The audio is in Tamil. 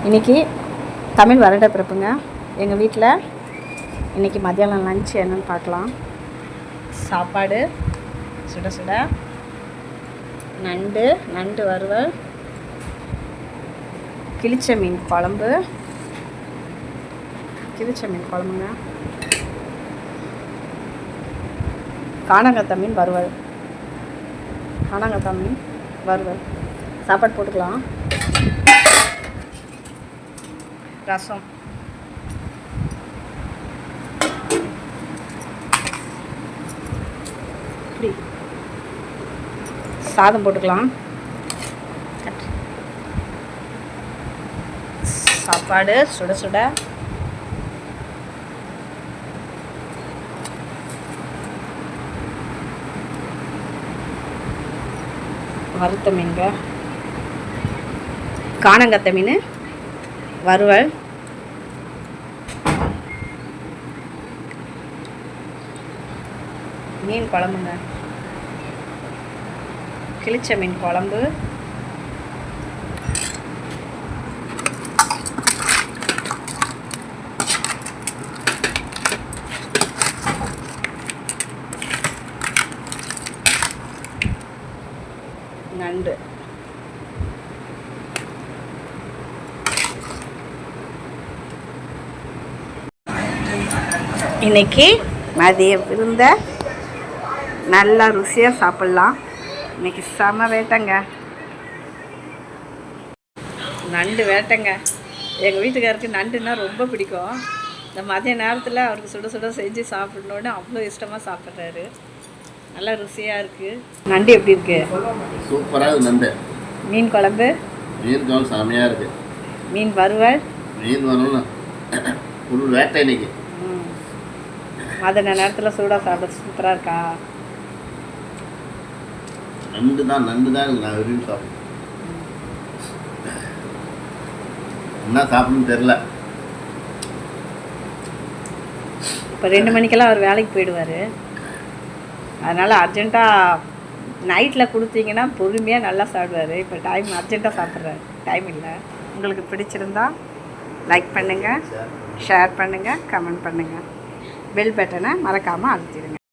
இன்றைக்கி தமிழ் வருட பிறப்புங்க. எங்கள் வீட்டில் இன்றைக்கி மத்தியானம் லஞ்ச் என்னென்னு பார்க்கலாம். சாப்பாடு சுட சுட, நண்டு வறுவல், கிழிச்ச மீன் குழம்புங்க, காணாங்கத்தை மீன் வறுவல். சாப்பாடு போட்டுக்கலாம். ரசம், இப்படி சாதம் போட்டுக்கலாம். சாப்பாடு சுட சுட, வறுத்த மீன்க, காணாங்கத்தை மீன் வறுவல், மீன் குழம்புங்க, கிழிச்ச மீன் குழம்பு, நண்டு. இன்னைக்கு மதிய விருந்த நல்லா ருசியாக சாப்பிட்லாம். இன்னைக்கு செம வேட்டைங்க, நண்டு வேட்டைங்க. எங்கள் வீட்டுக்காருக்கு நண்டுன்னா ரொம்ப பிடிக்கும். இந்த மதிய நேரத்தில் அவருக்கு சுட சுட செஞ்சு சாப்பிடணுன்னு அவ்வளோ இஷ்டமாக சாப்பிட்றாரு. நல்லா ருசியாக இருக்குது. நண்டு எப்படி இருக்குது? சூப்பராக இருக்குது நண்டு. மீன் குழம்பு செமையாக இருக்குது. மீன் வறுவல் ஃபுல் வேட்டை இன்னைக்கு. மதிய நேரத்தில் சூடாக சாப்பிட சூப்பராக இருக்கா? நண்டு தான் நான் விரும்பி சாப்பிடுவேன். என்ன சாப்பிடணும்னு தெரில. இப்போ 2 மணிக்கெல்லாம் அவர் வேலைக்கு போயிடுவார். அதனால் அர்ஜெண்ட்டாக நைட்டில் கொடுத்தீங்கன்னா பொறுமையாக நல்லா சாப்பிடுவார். இப்போ டைம் அர்ஜெண்ட்டாக சாப்பிட்றாரு, டைம் இல்லை. உங்களுக்கு பிடிச்சிருந்தா லைக் பண்ணுங்கள், ஷேர் பண்ணுங்கள், கமெண்ட் பண்ணுங்கள். பெல் பட்டனை மறக்காமல் அழுத்திடுங்க.